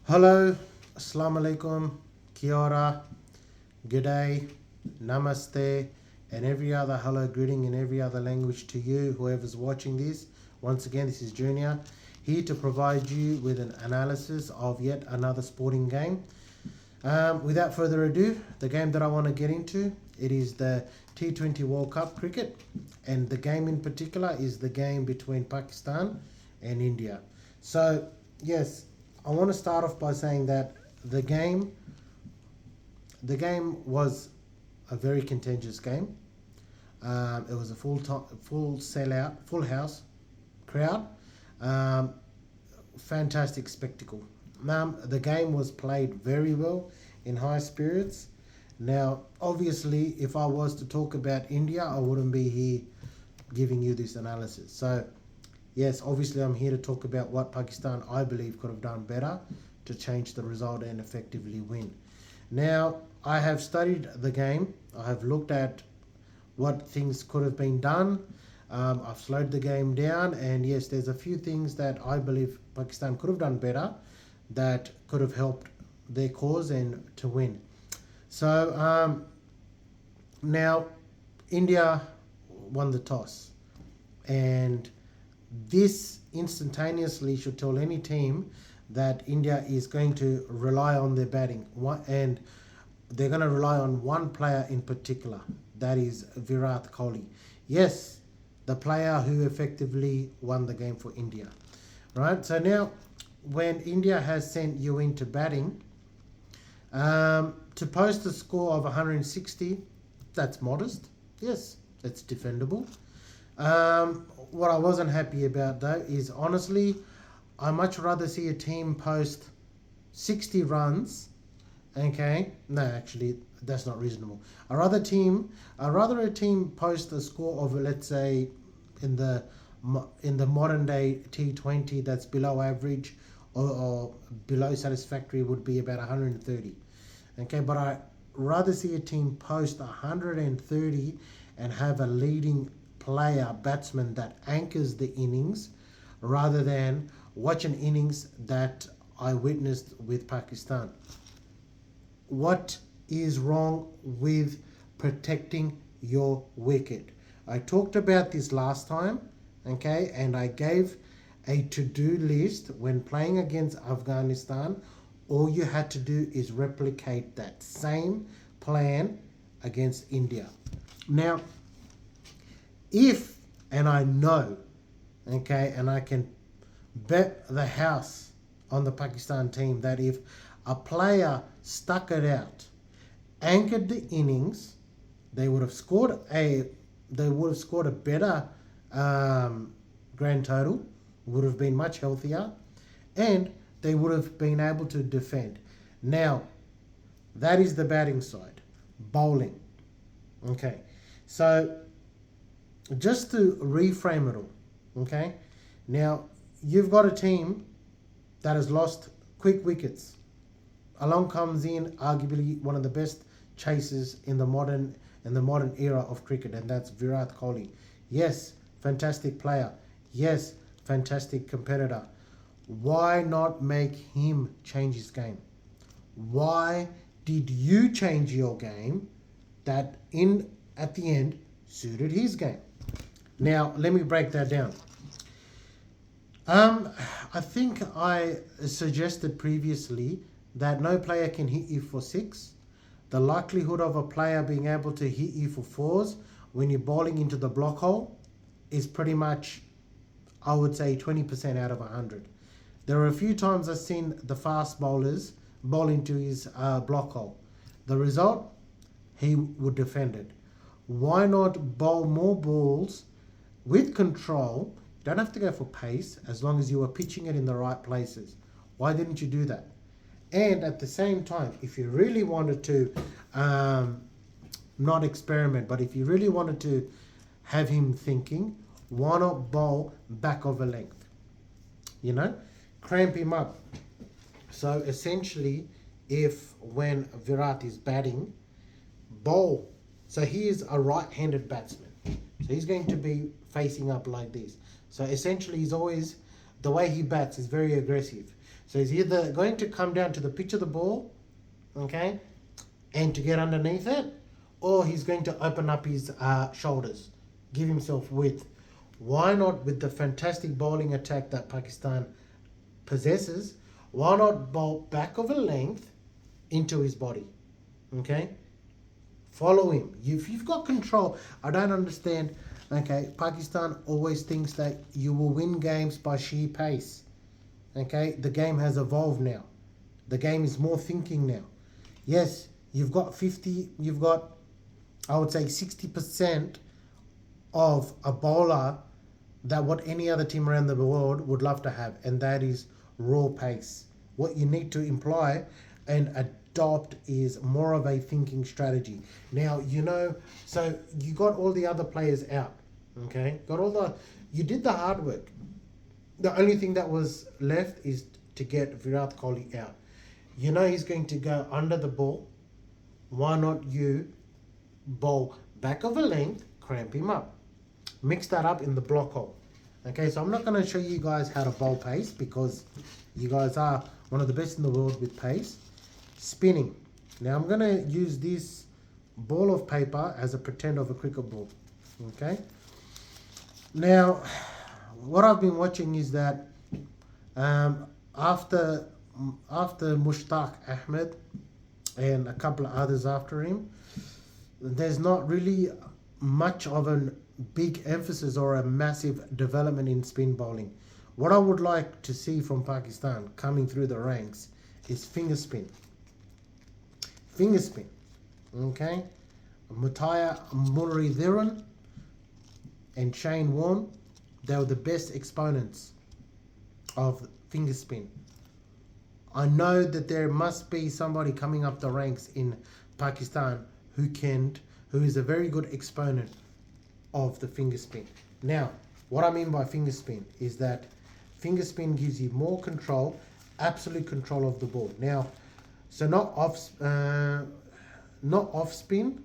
Hello, Assalamu alaikum, Kia ora, G'day, Namaste, and every other hello greeting in every other language to you, whoever's watching this. Once again, this is Junior, here to provide you with an analysis of yet another sporting game. Without further ado, the game that I want to get into, it is the T20 World Cup cricket, and the game in particular is the game between Pakistan and India. So, yes, I want to start off by saying that the game the game was a very contentious game. It was a full sellout, full house crowd. Um, Fantastic spectacle. The game was played very well in high spirits. Now, obviously, if I was to talk about India, I wouldn't be here giving you this analysis. So, yes, obviously, I'm here to talk about what Pakistan, I believe, could have done better to change the result and effectively win. Now, I have studied the game. I have looked at what things could have been done. I've slowed the game down, and yes, there's a few things that I believe Pakistan could have done better that could have helped their cause and to win. So now India won the toss, and this instantaneously should tell any team that India is going to rely on their batting, and they're going to rely on one player in particular, that is Virat Kohli. Yes, the player who effectively won the game for India. Right? So now, when India has sent you into batting, to post a score of 160, that's modest. Yes, it's defendable. What I wasn't happy about though is honestly, I much rather see a team post 60 runs. Okay, no, actually, that's not reasonable. Rather a team post a score of, let's say, in the modern day T20 that's below average or below satisfactory would be about 130. Okay, but I rather see a team post 130 and have a leading player, batsman that anchors the innings, rather than watch an innings that I witnessed with Pakistan. What is wrong with protecting your wicket? I talked about this last time, okay, and I gave a to-do list when playing against Afghanistan. All you had to do is replicate that same plan against India. Now, if, and I know, okay, and I can bet the house on the Pakistan team that if a player stuck it out, anchored the innings, they would have scored a better grand total, would have been much healthier, and they would have been able to defend. Now, that is the batting side. Bowling. Okay. So, just to reframe it all, okay? Now, you've got a team that has lost quick wickets. Along comes in arguably one of the best chasers in the modern era of cricket, and that's Virat Kohli. Yes, fantastic player. Yes, fantastic competitor. Why not make him change his game? Why did you change your game that at the end suited his game? Now, let me break that down. I think I suggested previously that no player can hit you for six. The likelihood of a player being able to hit you for fours when you're bowling into the block hole is pretty much, I would say, 20% out of 100. There are a few times I've seen the fast bowlers bowl into his block hole. The result, he would defend it. Why not bowl more balls with control? You don't have to go for pace as long as you are pitching it in the right places. Why didn't you do that? And at the same time, if you really wanted to not experiment, but if you really wanted to have him thinking, why not bowl back of a length? You know, cramp him up. So essentially, if when Virat is batting, bowl. So he is a right-handed batsman. So he's going to be facing up like this. So essentially, he's always, the way he bats is very aggressive. So he's either going to come down to the pitch of the ball, okay, and to get underneath it, or he's going to open up his shoulders, give himself width. Why not, with the fantastic bowling attack that Pakistan possesses, why not bowl back of a length into his body? Okay? Follow him. If you've got control, I don't understand. Okay, Pakistan always thinks that you will win games by sheer pace. Okay, the game has evolved now. The game is more thinking now. Yes, you've got I would say 60% of a bowler that what any other team around the world would love to have, and that is raw pace. What you need to employ and adopt is more of a thinking strategy. Now, so you got all the other players out, okay? You did the hard work. The only thing that was left is to get Virat Kohli out. He's going to go under the ball. Why not you bowl back of a length, cramp him up. Mix that up in the block hole. Okay, so I'm not going to show you guys how to bowl pace because you guys are one of the best in the world with pace. Spinning. Now I'm going to use this ball of paper as a pretend of a cricket ball. Okay. Now, what I've been watching is that after Mushtaq Ahmed and a couple of others after him, there's not really much of a big emphasis or a massive development in spin bowling. What I would like to see from Pakistan coming through the ranks is finger spin. Finger spin. Okay? Mutaya Muridhiran and Shane Warne, they were the best exponents of finger spin. I know that there must be somebody coming up the ranks in Pakistan who is a very good exponent of the finger spin. Now, what I mean by finger spin is that finger spin gives you more control, absolute control of the ball. Now, so not off spin,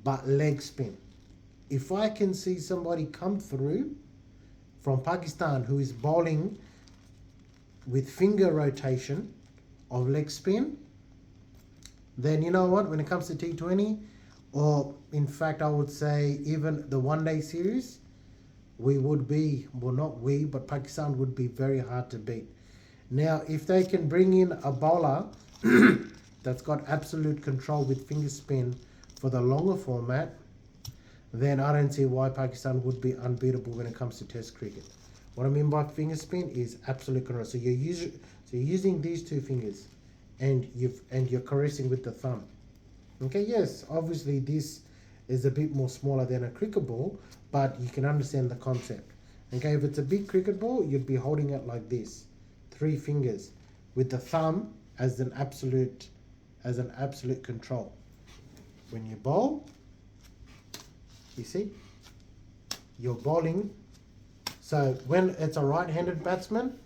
but leg spin. If I can see somebody come through from Pakistan who is bowling with finger rotation of leg spin, then you know what, when it comes to T20, or in fact I would say even the one-day series, but Pakistan would be very hard to beat. Now, if they can bring in a bowler that's got absolute control with finger spin for the longer format, then I don't see why Pakistan would be unbeatable when it comes to Test cricket. What I mean by finger spin is absolute control. So you're using these two fingers, and you're caressing with the thumb. Okay, yes, obviously this is a bit more smaller than a cricket ball, but you can understand the concept. Okay, if it's a big cricket ball, you'd be holding it like this, 3 fingers, with the thumb as an absolute control. When you bowl, you see, you're bowling. So when it's a right-handed batsman,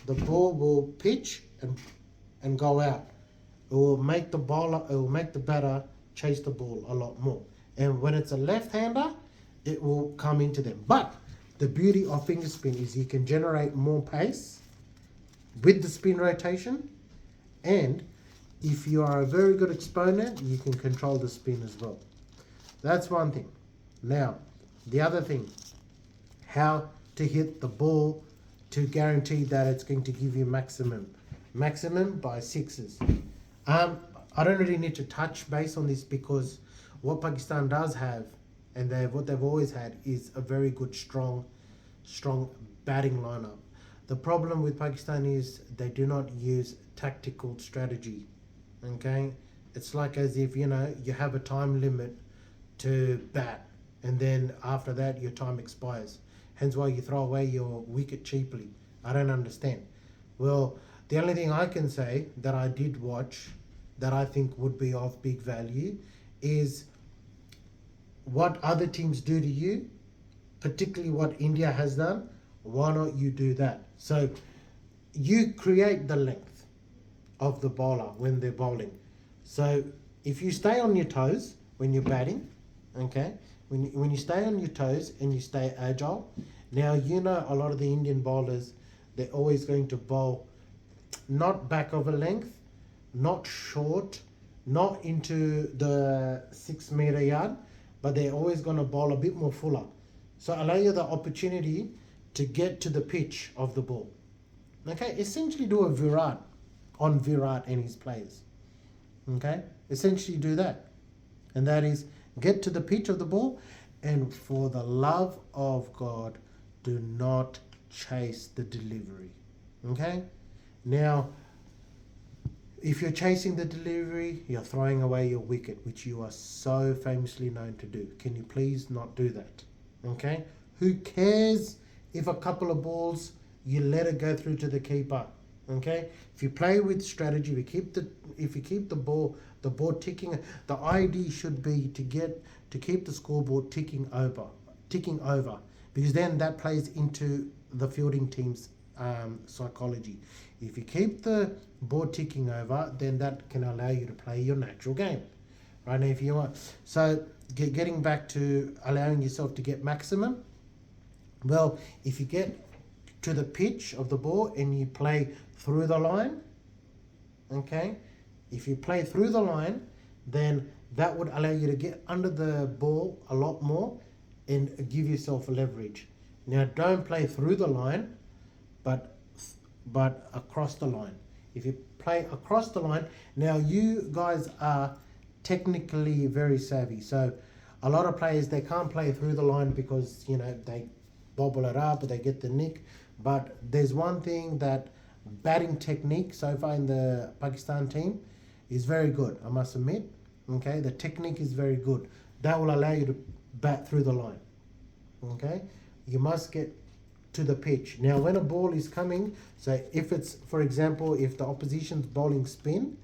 the ball will pitch and go out. It will make the batter chase the ball a lot more. And when it's a left-hander, it will come into them. But the beauty of finger spin is you can generate more pace with the spin rotation, and if you are a very good exponent, you can control the spin as well. That's one thing. Now, the other thing, how to hit the ball to guarantee that it's going to give you maximum by 6s. I don't really need to touch base on this because what Pakistan does have, and what they've always had, is a very good strong batting lineup. The problem with Pakistan is they do not use tactical strategy. Okay, it's like as if you have a time limit to bat, and then after that your time expires. Hence why you throw away your wicket cheaply. I don't understand. Well, the only thing I can say that I did watch that I think would be of big value is what other teams do to you, particularly what India has done. Why not you do that? So you create the length of the bowler when they're bowling. So if you stay on your toes when you're batting, okay, when you stay on your toes and you stay agile, now a lot of the Indian bowlers, they're always going to bowl not back over length, not short, not into the 6 meter yard, but they're always going to bowl a bit more fuller. So allow you the opportunity to get to the pitch of the ball. Okay, essentially do a Virat on Virat and his players. Okay, essentially do that. And that is get to the pitch of the ball, and for the love of God, do not chase the delivery. Okay, now if you're chasing the delivery, you're throwing away your wicket, which you are so famously known to do. Can you please not do that? Okay, who cares if a couple of balls you let it go through to the keeper? Okay, if you play with strategy, if you keep the ball ticking, the idea should be to keep the scoreboard ticking over, because then that plays into the fielding team's psychology. If you keep the board ticking over, then that can allow you to play your natural game, right? Now, if you want, so getting back to allowing yourself to get maximum, well, if you get to the pitch of the ball and you play through the line, okay, if you play through the line, then that would allow you to get under the ball a lot more and give yourself a leverage. Now, don't play through the line, but across the line. If you play across the line, now you guys are technically very savvy. So a lot of players, they can't play through the line because, they bobble it up or they get the nick. But there's one thing that batting technique so far in the Pakistan team is very good, I must admit. Okay, the technique is very good. That will allow you to bat through the line. Okay, you must get to the pitch. Now, when a ball is coming, so if it's, for example, if the opposition's bowling spin,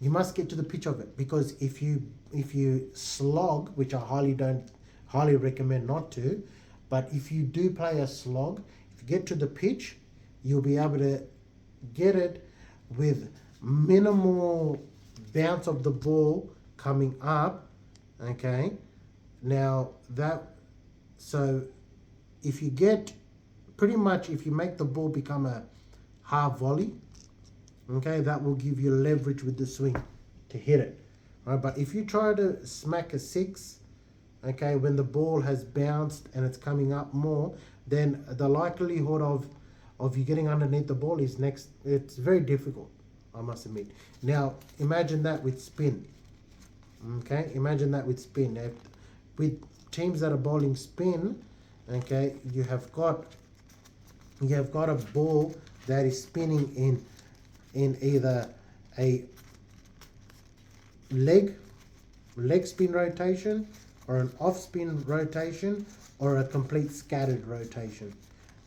you must get to the pitch of it, because if you slog, which I highly recommend not to, but if you do play a slog, if you get to the pitch, you'll be able to get it with minimal bounce of the ball coming up. Okay, now so if you get pretty much, if you make the ball become a half volley, okay, that will give you leverage with the swing to hit it, right? But if you try to smack a 6, okay, when the ball has bounced and it's coming up more, then the likelihood of you getting underneath the ball is it's very difficult, I must admit. Now, imagine that with spin. Okay, imagine that with spin. Now, with teams that are bowling spin, okay, you have got a ball that is spinning in either a leg spin rotation, or an off spin rotation, or a complete scattered rotation.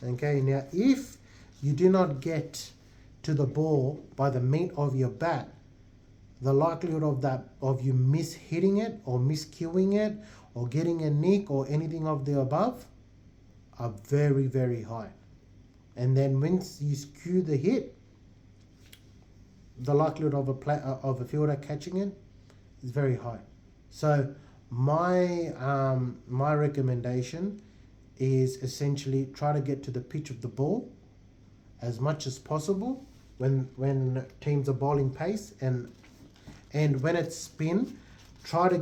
Okay, now if you do not get to the ball by the meat of your bat, the likelihood of you hitting it or miscuing it or getting a nick or anything of the above are very, very high. And then once you skew the hit, the likelihood of a fielder catching it is very high. So my recommendation is essentially try to get to the pitch of the ball as much as possible when teams are bowling pace, and when it's spin, try to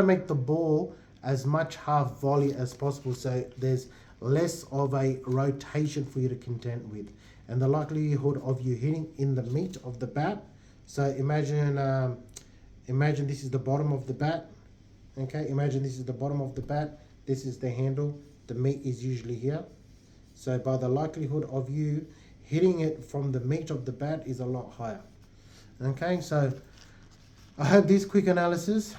make the ball as much half volley as possible, so there's less of a rotation for you to contend with, and the likelihood of you hitting in the meat of the bat. So imagine this is the bottom of the bat. Okay, imagine this is the bottom of the bat, this is the handle, the meat is usually here. So by the likelihood of you hitting it from the meat of the bat is a lot higher. Okay, so I hope this quick analysis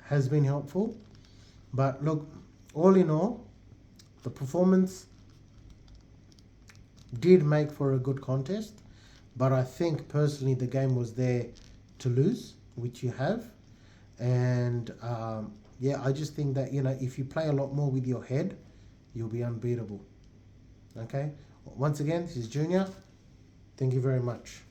has been helpful. But look, all in all, the performance did make for a good contest. But I think personally the game was there to lose, which you have. And I just think that, if you play a lot more with your head, you'll be unbeatable. Okay? Once again, this is Junior. Thank you very much.